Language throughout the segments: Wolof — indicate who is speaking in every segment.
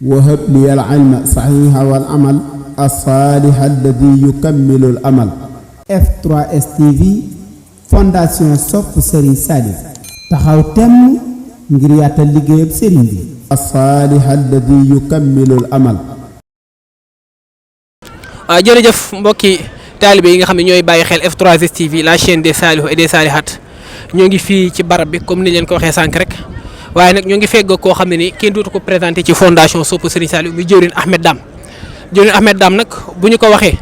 Speaker 1: وهب لي العلم صحيح والعمل الصالح الذي يكمل الأمل. F3S TV fondation sopp Serigne Saliou taxaw temm ngir yaatal liggéeyam Serigne bi. الصالح الذي يكمل الأمل.
Speaker 2: jërëjëf mbokki taalibe yi nga xam ne ñooy bàyyi xel F3S TV la chaîne des Salihou et des Salihat ñoo ngi fii ci barab bi comme ni leen ko waxee sànq rek waaye nag ñoo ngi fegg koo xam ne ni kenn dootu ko présenté ci fondation sopp Serigne Saliou muy jëwriñ Ahmed Dame. jëwriñ Ahmed Dame nag bu ñu ko waxee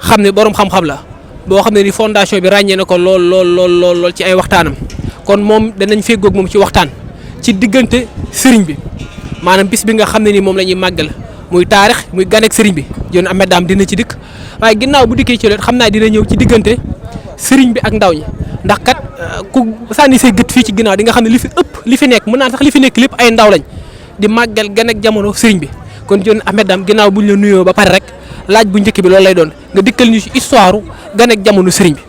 Speaker 2: xam ne borom xam-xam la boo xam ne ni fondation bi ràññee na ko lool ci ay waxtaanam kon moom danañ feggoog moom ci waxtaan ci diggante Serigne bi maanaam bis bi nga xam ne ni moom la ñuy màggal muy taarix muy ganek Serigne bi jëwriñ Ahmed Dame dina ci dikk waaye ginnaaw bu dikkee ci loolu xam naa dina ñëw ci diggante Serigne bi ak ndaw ñi ndax kat ku sànni say gët fii ci ginnaaw di nga xam ne li fi ëpp li fi nekk mën naa sax li fi nekk lépp ay ndaw lañ di màggal ganek jamono Serigne bi. kon jëwriñ Ahmed Dame ginnaaw buñ la nuyoo ba pare rek laaj bu njëkk bi loolu lay doon nga dikkal ñu ci histoire gan ak jamono Serigne bi.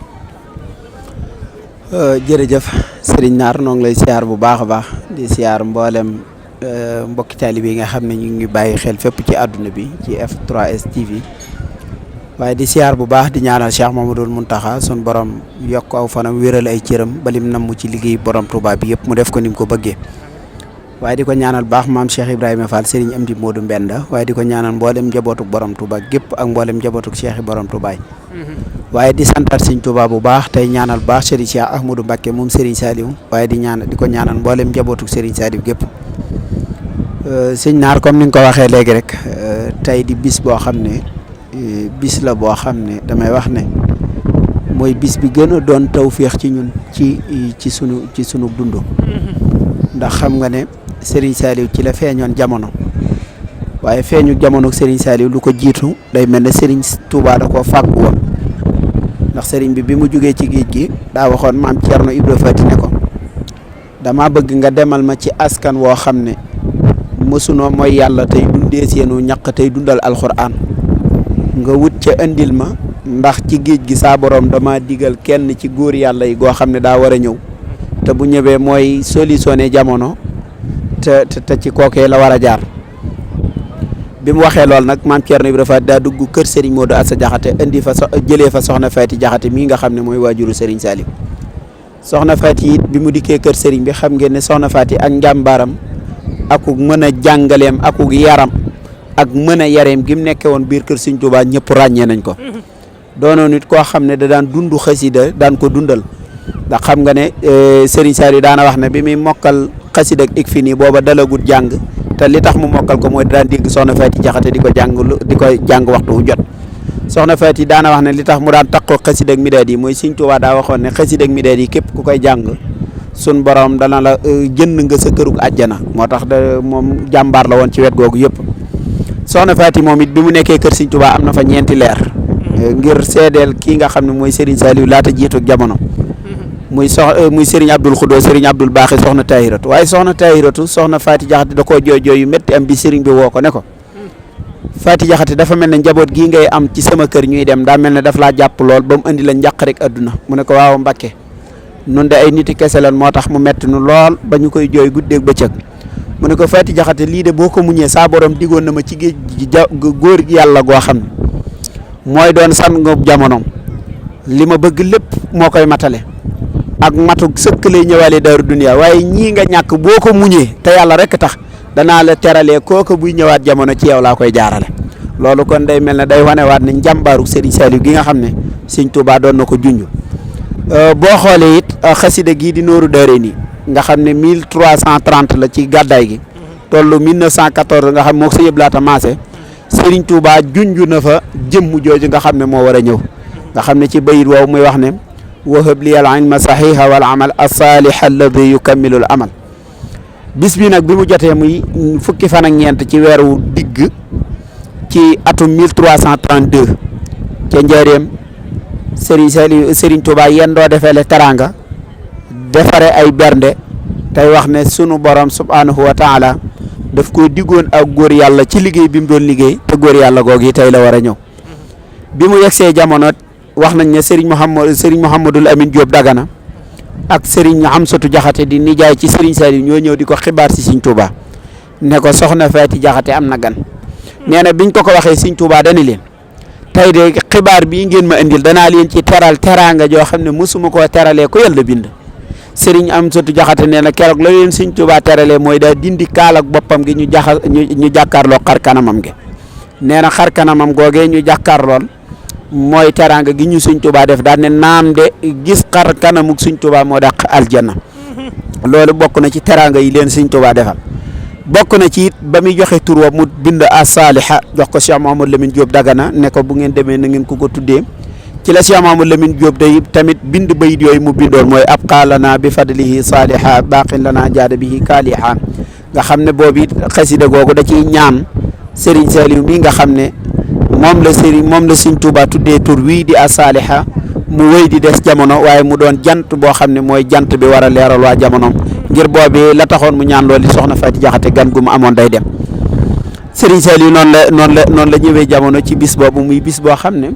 Speaker 3: jërëjëf Serigne Naar noo ngi lay siyaar bu baax a baax di siyaar mboolem mbokki taalibe yi nga xam ne ñu ngi bàyyi xel fépp ci àdduna bi ci F3S TV waaye di siyaar bu baax di ñaanal Cheikh Mamadou Mountakha sun borom yokk aw fanam wéral ay cëram balim namm ci liggéey borom Touba bi yëpp mu def ko ni mu ko bëggee. waaye di ko ñaanal baax maam Cheikh Ibrahima Fall Serigne Amdi Modou Mbenda waaye di ko ñaanal mboolem njabootuk borom Touba gépp ak mboolem njabootuk Cheikh borom Touba waaye di santaat Serigne Touba bu baax tey ñaanal baax Serigne Cheikh Ahmadou Mbacké moom Serigne Saliou waaye di ko ñaanal mboolem njabootuk Serigne Saliou gépp sëñ Naar comme ni nga ko waxee léegi rek tey di bis boo xam ne bis la boo xam ne damay wax ne mooy bis bi gën a doon tawféex ci ñun ci sunu dund ndax xam nga ne Serigne Saliou ci la feeñoon jamono waaye feeñu jamono Serigne Saliou lu ko jiitu day mel ne Serigne Touba da koo fàggu woon ndax Serigne bi mu jógee ci géej gi daa waxoon maam Thierno Ibra Fati ne ko dama bëgg nga demal ma ci askan woo xam ne mësunoo mooy yàlla tey dundee seenu ñaq tey dundal alxuraan nga wut ca indil ma ndax ci géej gi saa borom dama digal kenn ci góor yàlla yi goo xam ne daa war a ñëw te bu ñëwee mooy solutionné jamono te ci kookee la war a jaar bi mu waxee loolu nag maam Thierno Ibrahima Fall daa dugg kër Serigne Modou Assa Diakhaté indi fa jëlee fa soxna Faty Diakhaté mii nga xam ne mooy waajuru Serigne Saliou soxna Faty it bi mu dikkee kër Serigne bi xam ngeen ne soxna Faty ak njàmbaaram akuk mën a jàngaleem akuk yaram ak mën a yareem gi mu nekkee woon biir kër Serigne Touba ñëpp ràññee nañ ko doonoon nit koo xam ne da daan dund xasida daan ko dundal ndax xam nga ne Serigne Saliou daana wax ne bi muy mokkal xasida ak fi nii booba dalagut jàng te li tax mu mokkal ko mooy daan dégg soxna Faty Diakhaté di ko jàng waxtu wu jot soxna Faty daana wax ne li tax mu daan takkoo xasida ak midaad yi mooy Serigne Touba daa waxoon ne xasida ak midaad yi képp ku koy jàng sun borom dana la jënd nga sa kërug àjjana moo tax moom jàmbaar la woon ci wet googu yëpp soxna Faty moom it bi mu nekkee kër Serigne Touba am na fa ñeenti leer ngir seedeel kii nga xam ne mooy Serigne Saliou laata jiitu ak jamono muy Serigne Abdoul Khoudous Serigne Abdoul Baaxi soxna Tahiratu waaye soxna Tahiratu soxna Faty Diakhaté da koo jooy yu métti am bi Serigne bi woo ko ne ko Faty Diakhaté dafa mel ne njaboot gii ngay am ci sama kër ñuy dem daa mel ne daf laa jàpp lool ba mu indi la njàq rek adduna mu ne ko waaw Mbacké nun de ay niti kese lan moo tax mu metti nu lool ba ñu koy jooy guddeeg bëccëg mu ne ko Faty Diakhaté lii de boo ko muñee saa borom digoon na ma ci géej gi góor yàlla goo xam ne mooy doon sangu jamono li ma bëgg lépp moo koy matale ak matuk sëkk lay ñëwaale daaru duniya waaye ñii nga ñàkk boo ko muñee te yàlla rek tax danaa la teralee kooku buy ñëwaat jamono ci yow laa koy jaarale loolu kon day mel ne day wanewaat ne njàmbaaru Serigne Saliou gi nga xam ne Serigne Touba doon na ko junj boo xoolee it xasida gii di nooru daare nii nga xam ne 1330 la ci gàddaay gi tollu 1914 nga xam moo sa yëb laata maase Serigne Touba junj na fa jëmm jooju nga xam ne moo war a ñëw nga xam ne ci bayit woowu muy wax ne wahab li al ilma saxiha wal amal as-salih alladi yukammilu al amal bis bi nag bi mu jotee muy fukki fan ak ñeent ci weeru digg ci atum 1332 ca njaareem Serigne Touba yéen doo defee le teranga defare ay bernde tey wax ne sunu borom subhanahu wa taala daf ko diggoon ak góor yàlla ci liggéey bi mu doon liggéey te góor yàlla googu yi tey la war a ñëw bi mu yegsee jamono wax nañ ne Serigne Mouhamadul Amine Diop Dagana ak Serigne Amsatou Diakhaté di nijaay ci Serigne Saliou ñoo ñëw di ko xibaar si Serigne Touba ne ko soxna Faati Jaxate am na gan nee na biñ ko waxee Sëñ Tuubaa dani leen tey de xibaar bii ngeen ma indil danaa leen ci teral teraanga joo xam ne mosuma koo teralee ko yàlla bind Sëriñ Amsatu Jaxate nee na keroog la leen Sëñ Tuubaa teralee mooy daa dindi kaalak boppam gi ñu jàkkaarloo xar kanamam gi nee na xar kanamam googee ñu jàkkaarlool mooy teraanga gi ñu Sëñ Tuubaa def daal ne naam de gis xar kanamuk Sëñ Tuubaa moo dàq aljanna loolu bokk na ci teraanga yi leen Sëñ Tuubaa defal bokk na ci it ba muy joxe tur wa mu bind as-Saaliha jox ko Cheikh Mouhamadou Lamine Diop Dagana ne ko bu ngeen demee na ngeen ko tuddee ci la Cheikh Mouhamadou Lamine Diop day tamit bind bayit yooyu mu bindoon mooy abqaa lana bi fadlihi saaliha baaqin lana jaada bihi kaaliha nga xam ne boobu it xasida googu da ciy ñaan Serigne Saliou mi nga xam ne moom la Sëñ Tuubaa tuddee tur wii di as-Saaliha mu wéy di des jamono waaye mu doon jant boo xam ne mooy jant bi war a leeral waa jamonoom ngir boobi la taxoon mu ñaan loolu li soxna Faati Jaxate gan gu mu amoon day dem Serigne Saliou noonu la ñëwee jamono ci bis boobu muy bis boo xam ne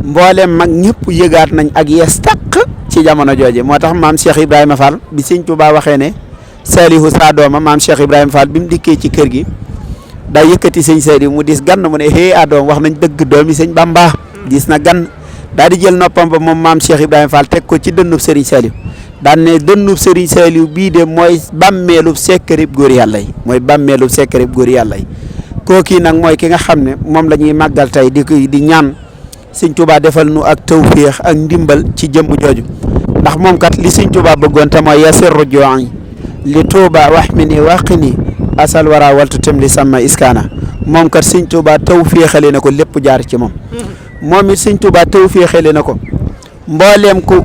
Speaker 3: mboolem mag ñëpp yëgaat nañ ak yees tàq ci jamono jooje moo tax maam Cheikh Ibrahima Fall bi Sëñ Tuubaa waxee ne Saliou saa dooma maam Cheikh Ibrahima Fall bi mu dikkee ci kër gi daa yëkkati Sëñ Saliou mu dis gan mu ne hee adoom wax nañ dëgg doomi Sëñ Bamba dis na gan daal di jël noppam ba moom maam Cheikh Ibrahima Fall teg ko ci dënnub Serigne Saliou daan ne dënnub Serigne Saliou bii de mooy bàmmeelub sekkarib góor yàlla yi mooy bàmmeelub sekkarib góor yàlla yi kooki nag mooy ki nga xam ne moom la ñuy màggal tey di ñaan Sëñ Tuubaa defal nu ak tawféex ak ndimbal ci jëmm jooju ndax moom kat li Sëñ Tuubaa bëggoon te mooy yasirru joo'i li Tuubaa wax mi ni waqini asal wara waltu tem li sama iskaana moom kat Sëñ Tuubaa tawféexale na ko lépp jaar ci moom moom it Sëñ Tuubaa tawféexale na ko mbooleem ku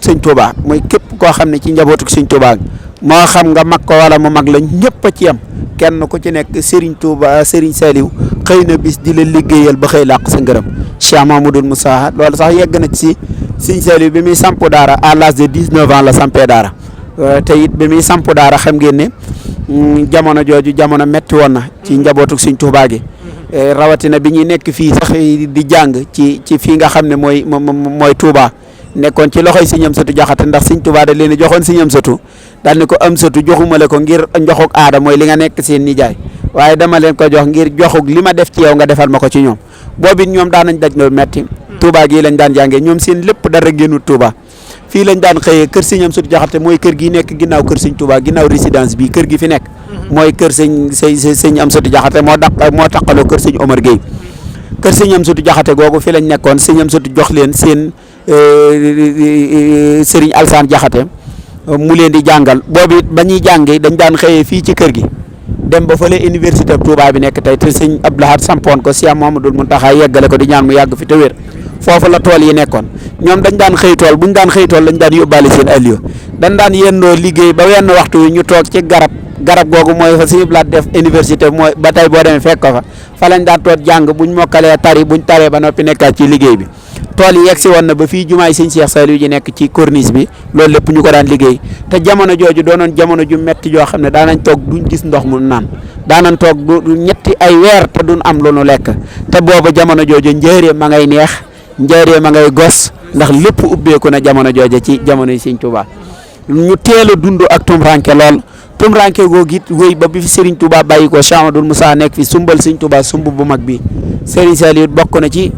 Speaker 3: Sëñ Tuubaa mooy képp koo xam ne ci njabootu Sëñ Tuubaa moo xam nga mag ko wala mu mag la ñëpp a ci yam kenn ku ci nekk Serigne Touba Serigne Saliou xëy na bis di la liggéeyal ba xëy làq sa ngërëm Cheikh Mamadou Moussa loolu sax yegg na ci Serigne Saliou bi muy samp daara à l'âge de 19 ans la sampee daara te it bi muy samp daara xam ngeen ne jamono jooju jamono metti woon na ci njabootu Sëñ Tuubaa gi rawatina bi ñuy nekk fii sax di jàng ci fii nga xam ne mooy Touba nekkoon ci loxoy Sëñ Amsatu Jaxate ndax Sëñ Tuubaa da leen joxoon Sëñ Amsatu daal ni ko Amsatu joxumale ko ngir njoxug aada mooy li nga nekk seen nijaay waaye dama leen ko jox ngir joxug li ma def ci yow nga defal ma ko ci ñoom boobu it ñoom daan nañ daj loolu metti Touba gii lañ daan jàngee ñoom seen lépp dara génnut Touba fii lañ daan xëyee kër Sëñ Amsatu Jaxate mooy kër gi nekk ginnaaw kër Sëñ Touba ginnaaw résidence bi kër gi fi nekk mooy kër Sëñ Amsatu Jaxate moo taqaloo kër Sëñ Omar Gueye kër Sëñ Amsatu Jaxate googu fi lañ nekkoon Sëñ Amsatu jox leen seen Serigne Alsaan Jaxate mu leen di jàngal boobu it ba ñuy jàngee dañ daan xëyee fii ci kër gi dem ba fële université Touba bi nekk tey te Sëñ Abdou Lahad sampoon ko Cheikh Mouhamadoul Mountakha yeggale ko di ñaan mu yàgg fi te wér foofu la tool yi nekkoon ñoom dañ daan xëy tool buñ daan xëy tool lañ daan yóbbaale seen alliyo dañ daan yendoo liggéey ba wenn waxtu wi ñu toog ci garab googu mooy fa Sëñ Abdou Lahad def université mooy ba tey boo demee fekk ko fa lañ daan toog jàng buñ mokkalee buñ taree ba noppi nekkaat ci liggéey bi tool yi yegg si woon na ba fii jumaay Sëñ Cheikh Saliou ji nekk ci corniche bi loolu lépp ñu ko daan liggéey te jamono jooju doonoon jamono ju metti joo xam ne daanañ toog duñ gis ndox mu naan daanañ toog du ñetti ay weer te duñ am lu nu lekk te booba jamono jooju njëriñ ma ngay neex njëriñ ma ngay gos ndax lépp ubbeeku na jamono jooju ci jamono yi Sëñ Tuubaa ñu teel a dund ak tumranke lool tumranke googu it wéy ba bi fi Serigne Touba bàyyi ko Cheikh Amadou Moussa nekk fi sumbal Sëñ Tuubaa sumb bu mag bi Serigne Saliou bokk na ci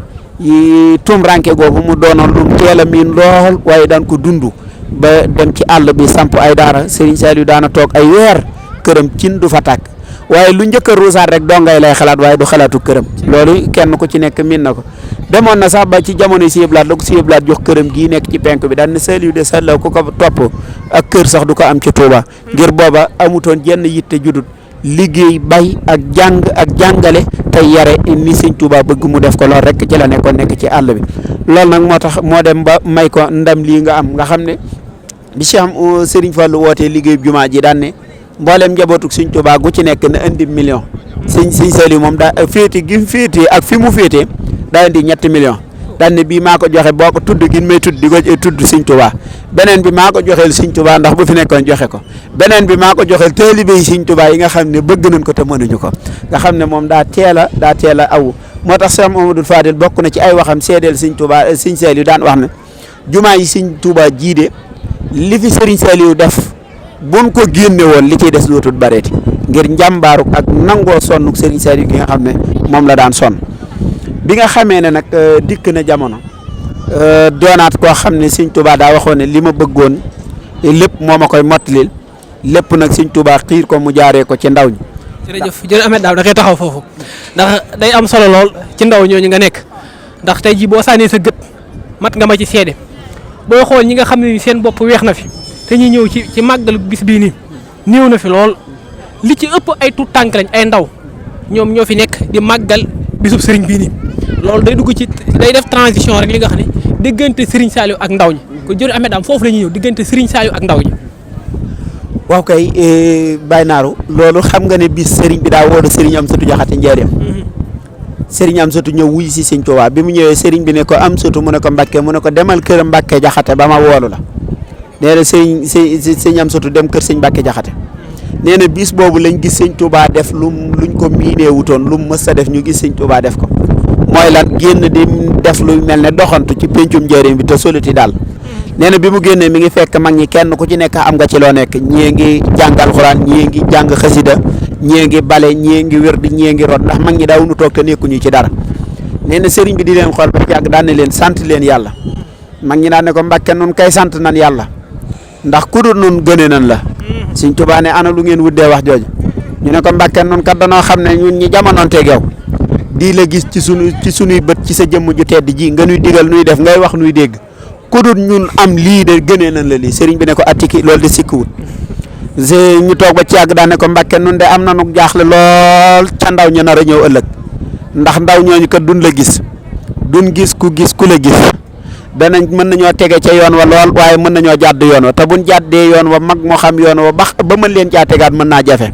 Speaker 3: tumranke googu mu doonoon lu teel a miin lool waaye daan ko dund ba dem ci àll bi samp ay daara Serigne Saliou daana toog ay weer këram cin du fa tàkk waaye lu njëkk a ruusaat rek dongay lay xalaat waaye du xalaatu këram loolu kenn ku ci nekk miin na ko demoon na sax ba ci jamono Sëñ Abdou Lahad la ko Sëñ Abdou Lahad jox këram gii nekk ci penk bi daan ne Saliou de Saliou ku ko topp ak kër sax du ko am ci Touba ngir booba amutoon jenn yitte judut liggéey bay ak jàng ak jàngale tey yare ni Sëñ Tuubaa bëgg mu def ko lool rek ci la nekkoon nekk ci àll bi loolu nag moo tax moo dem ba may ko ndam lii nga am nga xam ne bi Cheikh Serigne Fallou wootee liggéey jumaa ji daan ne mboolem njabootu Sëñ Tuubaa gu ci nekk na indi million Sëñ Saliou moom daa féete gi féete ak fi mu féete daa indi 3 millions daan ne bii maa ko joxe boo ko tudd gi may tudd di ko tudd Sëñ Tuubaa beneen bi maa ko joxeel Sëñ Tuubaa ndax bu fi nekkoon joxe ko beneen bi maa ko joxeel taalibe yi Sëñ Tuubaa yi nga xam ne bëgg nañ ko te mënuñu ko nga xam ne moom daa teel a aw moo tax Cheikh Mamadou Fadil bokk na ci ay waxam seedeel Sëñ Tuubaa Sëñ Saliou daan wax ne jumaa yi Sëñ Tuubaa jiide li fi Sëriñ Saliou def buñ ko génne woon li ciy des dootul bareeti ngir njàmbaaru ak nangoo sonnuk Serigne Saliou gi nga xam ne moom la daan sonn bi nga xamee ne nag dikk na jamono doonaat koo xam ne Serigne Touba daa waxoon ne li ma bëggoon lépp moo ma koy mottalil lépp nag Serigne Touba xiir ko mu jaaree ko ci ndaw ñi.
Speaker 2: jërëjëf Ahmed Dame da koy taxaw foofu ndax day am solo lool ci ndaw ñooñu nga nekk ndax tey jii boo sànnee sa gët mat nga ma ci seede booy xool ñi nga xam ne seen bopp weex na fi te ñuy ñëw ci màggal bis bii nii néew na fi lool li ci ëpp ay tuut tànk lañ ay ndaw ñoom ñoo fi nekk di màggal bisub sëriñ bii nii loolu day dugg ci day def transition rek li nga xam ne diggante Serigne Saliou ak ndaw ñi ko jërëjëf Ahmed Dame foofu la ñuy ñëw diggante Serigne Saliou ak ndaw ñi.
Speaker 3: waaw kay Baye Naaru loolu xam nga ne bis Serigne bi daa woo Serigne Amsatou Diakhaté njaareem Serigne Amsatou ñëw wuy si Serigne Touba bi mu ñëwee Serigne bi ne ko Amsatou mu ne ko Mbacke mu ne ko demal kër Mbacke Diakhaté ba ma woolu la nee na Serigne Amsatou dem kër Serigne Mbacke Diakhaté nee na bis boobu lañ gis Serigne Touba def luñ ko miinee wutoon lu mu mës a def ñu gis Serigne Touba def ko mooy lan génn di def lu mel ne doxantu ci pencum njaareem bi te soliti daal. nee na bi mu génnee mi ngi fekk mag ñi kenn ku ci nekk am nga ci loo nekk ñii ngi jàng alxuraan ñii ngi jàng xasida ñii ngi bale ñii ngi wérdi ñii ngi rot ndax mag ñi daawuñu toog te nekkuñu ci dara nee na sëriñ bi di leen xool ba yàgg daan ne leen sant leen yàlla mag ñi daan ne ko Mbàkke nun kay sant nan yàlla ndax ku dul nun gëne nan la Sëriñ Tuubaa ne ana lu ngeen wuddee wax jooju ñu ne ko Mbàkke nun kat danoo xam ne ñun ñi jamonoonteeg yow di la gis ci sunuy bët ci sa jëmm ju tedd ji nga nuy digal nuy def ngay wax nuy dégg ku dul ñun am lii de gënee nañ la lii sëriñ bi ne ko attiki loolu de sikkuwut ñu toog ba ci yàgg daan ne ko Mbàkke nun de am na nu jaaxle lool ca ndaw ñu nar a ñëw ëllëg ndax ndaw ñooñu kat duñ la gis ku la gis danañ mën nañoo tege ca yoon wa lool waaye mën nañoo jàdd yoon wa te buñ jàddee yoon wa mag moo xam yoon wa ba mën leen caa tegaat mën naa jafe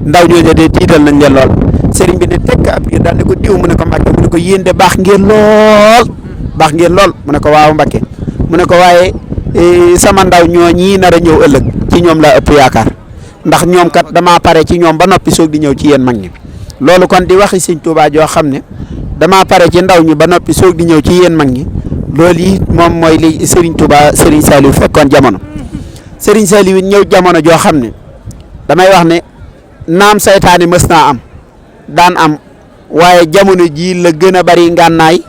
Speaker 3: ndaw ñooñu de tiital nañ leen lool sëriñ bi ne tekk ab biir daal ne ko diw mu ne ko Mbàkke mu ne ko yéen de baax ngeen lool mu ne ko waaw Mbàkke mu ne ko waaye sama ndaw ñoo ñii nar a ñëw ëllëg ci ñoom laa ëpp yaakaar ndax ñoom kat damaa pare ci ñoom ba noppi soog di ñëw ci yéen mag ñi loolu kon di waxi Sëriñ Tuubaa joo xam ne damaa pare ci ndaw ñi ba noppi soog di ñëw ci yéen mag ñi loolu yi moom mooy li Sëriñ Tuubaa Sëriñ Saliou fekkoon jamono Sëriñ Saliou ñëw jamono joo xam ne damay wax ne naam saytaane mës naa am daan am waaye jamono jii la gën a bari ngànnaay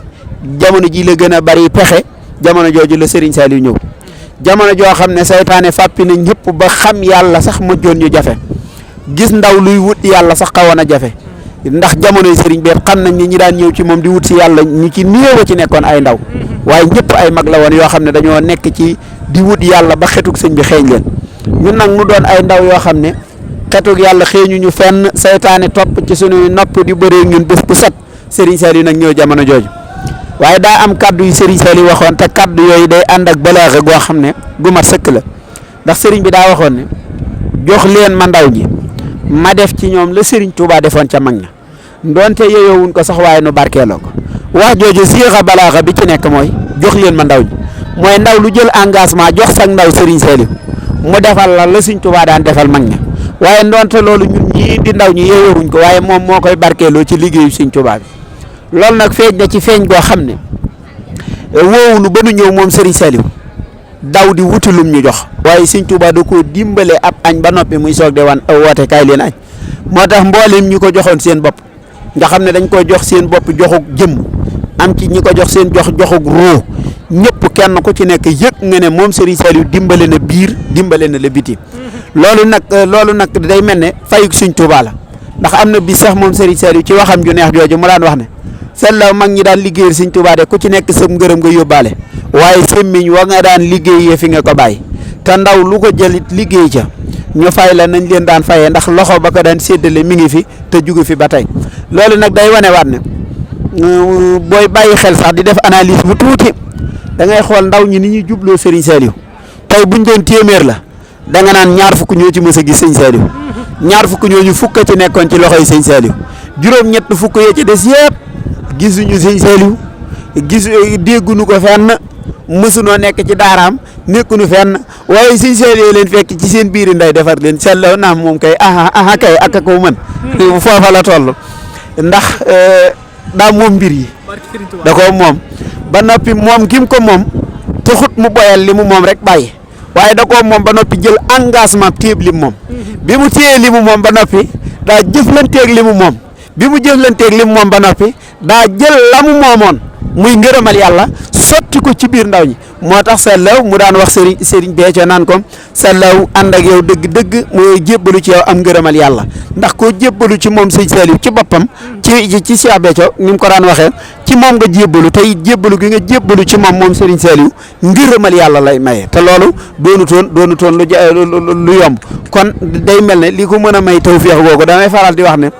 Speaker 3: jamono ji la gën a bari pexe jamono jooju la Serigne Saliou ñëw jamono joo xam ne saytaane fàppi na ñëpp ba xam yàlla sax mujjoon ñu jafe gis ndaw luy wut yàlla sax xawoon a jafe ndax jamonoy Serigne bi xam nañ ni ñi daan ñëw ci moom di wut si yàlla ñu ci néew a ci nekkoon ay ndaw waaye ñëpp ay mag la woon yoo xam ne dañoo nekk ci di wut yàlla ba xetug sëñ bi xeeñ leen ñun nag mu doon ay ndaw yoo xam ne xetug yàlla xeeñu ñu fenn saytaane topp ci suñuy nopp di bëree ñun bés bu set Serigne Saliou nag ñëw jamono jooju. waaye daa am kaddu yu Serigne Saliou waxoon te kaddu yooyu day ànd ak balaaxa goo xam ne gu mat sëkk la ndax Serigne bi daa waxoon ne jox leen ma ndaw ñi ma def ci ñoom la Serigne Touba defoon ca mag ña ndonte yeyoowuñ ko sax waaye nu barkeeloo ko wax jooju siixa balaaxa bi ci nekk mooy jox leen ma ndaw ñi mooy ndaw lu jël engagement jox sax ndaw Serigne Saliou mu defal la Serigne Touba daan defal mag ña waaye ndonte loolu ñun ñii di ndaw ñi yeyoowuñ ko waaye moom moo koy barkeeloo ci liggéeyu Serigne Touba bi. loolu nag feeñ na ci feeñ goo xam ne woowunu ba nu ñëw moom Serigne Saliou daw di wuti lum ñu jox waaye Serigne Touba da koo dimbale ab añ ba noppi muy soog de wan woote kaay leen añ moo tax mboolem ñi ko joxoon seen bopp nga xam ne dañ ko jox seen bopp joxug jëmm am ci ñi ko jox seen joxug ruu ñëpp kenn ku ci nekk yëg nga ne moom Serigne Saliou dimbale na biir dimbale na la biti loolu nag day mel ne fayug Serigne Touba la ndax am na bi sax moom Serigne Saliou ci waxam ju neex jooju mu daan wax ne seetla mag ñi daan liggéeyal Serigne Touba de ku ci nekk sa ngërëm nga yóbbaale waaye semmiñ wa nga daan liggéeyee fi nga ko bàyyi te ndaw lu ko jëlit liggéey ca ñu fay la nañ leen daan fayee ndax loxo ba ko daan séddale mi ngi fi te jugu fi ba tey loolu nag day wane waat ne booy bàyyi xel sax di def analyse bu tuuti da ngay xool ndaw ñi ni ñuy jubloo Serigne Saliou tey buñ doon téeméer la da nga naan ñaar fukk ñoo ci mës a gis Serigne Saliou ñaar fukk ñooñu fukk ci nekkoon ci loxoy Serigne Saliou juróom-ñett fukk yee ci des yëpp gisuñu Serigne Saliou dégguñu ko fenn mësunoo nekk ci daaraam nekkuñu fenn waaye Serigne Saliou leen fekk ci seen biiri nday defar leen seetloo naam moom kay kay ak ko mën foofa la toll ndax daa moom mbir yi da ko moom ba noppi moom kim ko moom taxut mu boyal li mu moom rek bàyyi waaye da koo moom ba noppi jël engagement téeb li moom bi mu téyee li mu moom ba noppi daa jëflanteeg li mu moom bi mu jëflanteeg li mu moom ba noppi daa jël la mu moomoon muy ngërëmal yàlla sotti ko ci biir ndaw ñi moo tax Sallaw mu daan wax Serigne Béthio naan ko Sallaw ànd ak yow dëgg-dëgg mooy jébbalu ci yow am ngërëmal yàlla ndax koo jébbalu ci moom Serigne Saliou ci boppam ci Cheikh Béthio ni mu ko daan waxee ci moom nga jébbalu tey jébbalu gi nga jébbalu ci moom Serigne Saliou ngërëmal yàlla lay maye te loolu doonutoon lu yomb kon day mel ne li ko mën a may tawfeex googu damay faral di wax ne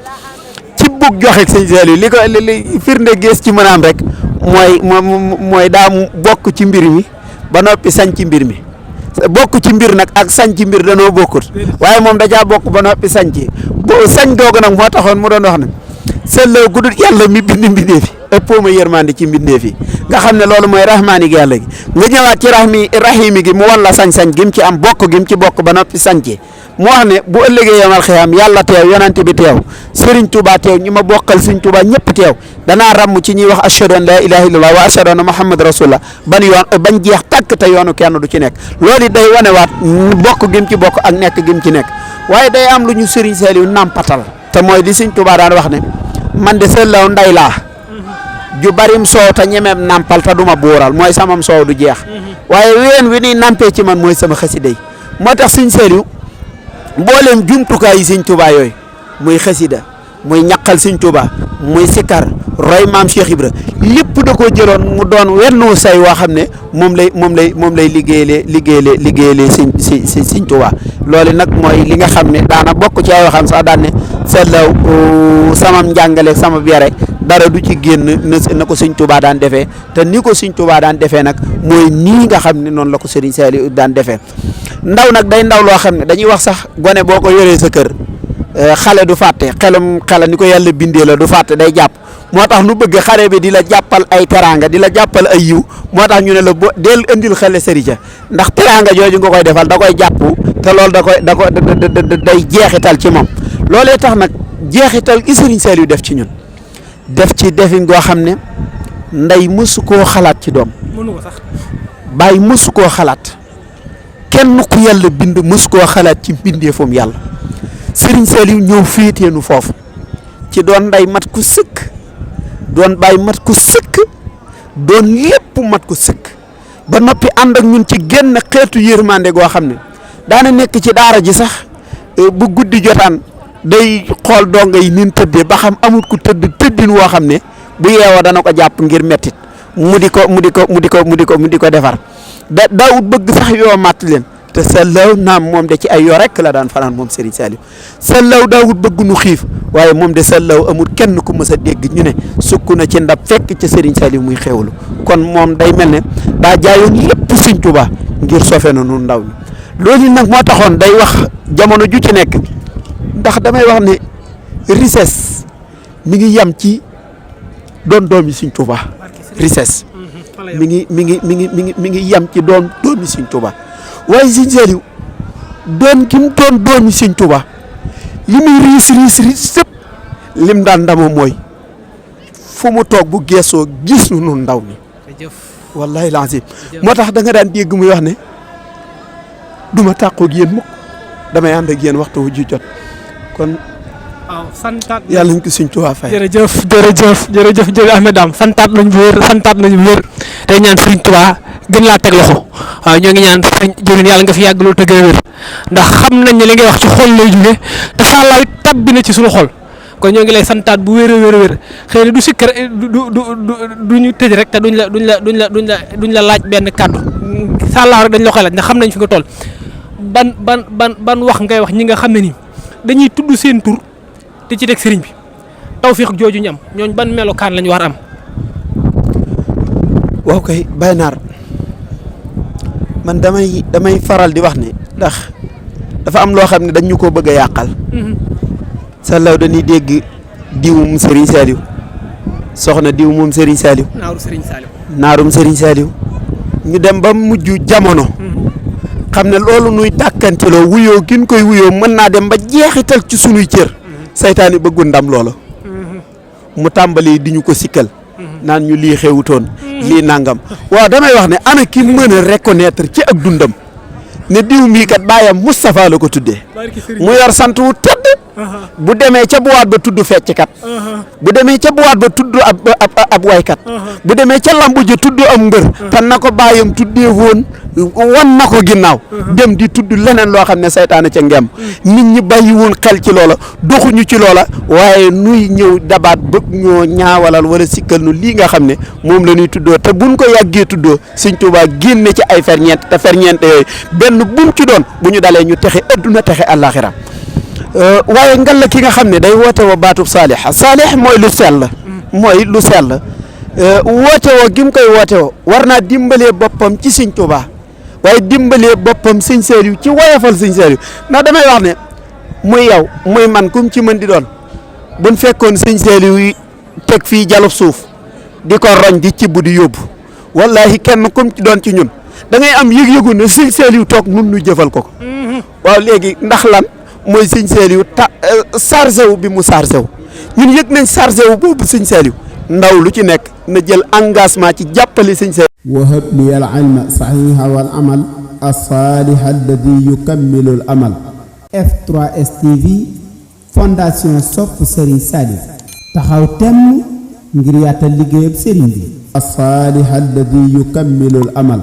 Speaker 3: ci bug joxe Serigne Saliou li firnde gees ci mën a am rek mooy daa bokk ci mbir mi ba noppi sañ ci mbir mi bokk ci mbir nag ak sañ ci mbir danoo bokkut waaye moom dajaa bokk ba noppi sañ ci sañ googu nag moo taxoon mu doon wax ne Sallaw gudul yàlla mi bind mbindeef yi ëppoo ma yërmande ci mbindeef yi nga xam ne loolu mooy rahmaani gi yàlla gi nga ñëwaat ci rahimi gi mu wan la sañ-sañ gim ci am bokk gim ci bokk ba noppi sañ ci mu wax ne bu ëllëgee yomal xiyaam yàlla teew yonante bi teew Serigne Touba teew ñi ma bokkal Serigne Touba ñëpp teew danaa ràmm ci ñuy wax ashhadu an la ilaha illallah wa ashhadu anna muhammad rasulullah bañ jeex tàkk te yoonu kenn du ci nekk loolu day wanewaat bokk gim ci bokk ak nekk gim ci nekk waaye day am lu ñu Serigne Saliou nampatal te mooy di Serigne Touba daan wax ne man de Sallaw nday laa ju barim soow te ñemeem nampal te duma buural mooy samam soow du jeex waaye ween wi ni nampee ci man mooy sama xasida yi moo tax Serigne Saliou mbooleem jumtukaay yi Serigne Touba yooyu muy xasida muy ñaqal Serigne Touba muy sikar roy maam Cheikh Ibra lépp da koo jëloon mu doon wennu say woo xam ne moom lay liggéeyalee Serigne Touba loolu nag mooy li nga xam ne daana bokk ci ay waxam sax daan ne Sallaw samam njàngale sama yare dara du ci génn na ko Serigne Touba daan defee te ni ko Serigne Touba daan defee nag mooy nii nga xam ne noonu la ko Serigne Saliou daan defee ndaw nag day ndaw loo xam ne dañuy wax sax gone boo ko yoree sa kër xale du fàtte xela ni ko yàlla bindee la du fàtte day jàpp moo tax nu bëgg xale bi di la jàppal ay teraanga di la jàppal ay yiw moo tax ñu ne la del indil xale sëriñ ndax teraanga jooju nga koy defal da koy jàpp te loolu day jeexital ci moom loolee tax nag jeexital gi Serigne Saliou def ci ñun def ci defin goo xam ne ndey mësu koo xalaat ci doom bàyyi mësu koo xalaat kenn ku yàlla bind mësu koo xalaat ci mbindeefam yàlla Serigne Saliou ñëw féeteenu foofu ci doon ndey mat ku sëkk doon bàyyi mat ku sëkk doon lépp mat ku sëkk ba noppi ànd ak ñun ci genn xeetu yërmande goo xam ne daana nekk ci daara ji sax bu guddi jotaan day xool donga yi nin tëddee ba xam amul ku tëddin woo xam ne bu yeewoo dana ko jàpp ngir mettit mu di ko defar daawut bëgg sax yoo matt leen te Sallaw naam moom de ci ay yoo rek la daan fanaan moom Serigne Saliou Sallaw daawut bëgg nu xiif waaye moom de Sallaw amul kenn ku mës a dégg ñu ne sukk na ci ndab fekk ca Serigne Saliou muy xewlu kon moom day mel ne daa jaayoon lépp Serigne Touba ngir sofe na nun ndaw ñi loolu nag moo taxoon day wax jamono ju ci nekk ndax damay wax ne richesse mi ngi yam ci doon doomi Serigne Touba richesse mi ngi yam ci doon doomi Serigne Touba waaye Serigne Saliou doon ki mu doon doomi Serigne Touba li muy riis sëpp lim daan ndamoo mooy fu mu toog bu geesoo gis nu nun ndaw mi wallahi lancim moo tax da nga daan dégg muy wax ne duma tàqoog yéen mukk damay ànd ak yéen waxtu wu ji jot kon
Speaker 2: waaw santaat
Speaker 3: yàlla nañ ko Serigne Touba fay
Speaker 2: jërëjëf Ahmed Dame santaat nañu bu wér tey ñaan Serigne Touba gën laa teg loxo waaw ñoo ngi ñaan jëriñ yàlla nga fi yàgg loolu te gën a wér ndax xam nañ ne li ngay wax ci xol lay jóge te Sallaw it tabbi na ci suñu xol kon ñoo ngi lay santaat bu wér a wér xëy na du sikkar du ñu tëj rek te duñ la laaj benn kàddu Sallaw rek dañ la koy laaj ndax xam nañ fi nga toll ban wax ngay wax ñi nga xam ne ni dañuy tudd seen tur te ci teg sëriñ bi tawfiix jooju ñu am ñooñ ban melokaan lañu war a am.
Speaker 3: waaw kay Baye Naar man damay faral di wax ne ndax dafa am loo xam ne dañ ñu koo bëgg a yàqal. Sallaw dañuy dégg diw moom Serigne Saliou soxna diw moom Serigne Saliou. naarum Serigne Saliou ñu dem ba mujj jamono. xam ne loolu nuy dàkkanteloo wuyoo gin koy wuyoo mën naa dem ba jeexital ci sunuy cër. saytaani bëggu ndam loola. mu tàmbali di ñu ko sikkal. naan ñu lii xewutoon lii nangam waaw damay wax ne ana ki mën a reconnaître ci ak dundam ne diw mii kat baayam Moustapha la ko tuddee mu yor sant wu tëdd bu demee ca buwaat ba tudd fecckat bu demee ca buwaat ba tudd ab waykat bu demee ca lambu ja tudd am mbër tan na ko baayam tuddee woon wan na ko ginnaaw dem di tudd leneen loo xam ne saytaane ca ngem nit ñi bàyyi woon xel ci loola doxuñu ci loola waaye nuy ñëw dabaat bëgg ñoo ñaawalal wala sikkal nu lii nga xam ne moom la ñuy tuddoo te buñ ko yàggee tuddoo Sëñ Tuubaa génne ci ay ferñeent te ferñeent yooyu benn buñ ci doon bu ñu dalee ñu texe adduna texe àllaaxira waaye ngal la ki nga xam ne day woote wa baatub saalix mooy lu sell woote woo gi mu koy woote woo war naa dimbalee boppam ci Sëñ Tuubaa waaye dimbalee boppam Sëñ Saaliw ci woyofal Sëñ Saaliw ndax damay wax ne muy yow muy man kum ci mën di doon buñ fekkoon Sëñ Saaliw yi teg fii jalub suuf di ko roñ di cibb di yóbbu wallahi kenn kum ci doon ci ñun da ngay am yëg-yëgu ne Sëñ Saaliw toog nun nu jëfal ko waaw léegi ndax lan mooy Sëñ Saaliw chargé wu bi mu chargé wu ñun yëg nañ chargé wu boobu Sëñ Saaliw ndaw lu ci nekk na jël engagement ci jàppale Sëñ Saaliw
Speaker 1: wahab li al ilma saxiiha wal amal as-saaliha alladi yukammilu al amal F3S TV fondation sopp Serigne Saliou taxaw temm ngir yaatal liggéeyam Serigne bi as-saaliha alladi yukammilu al amal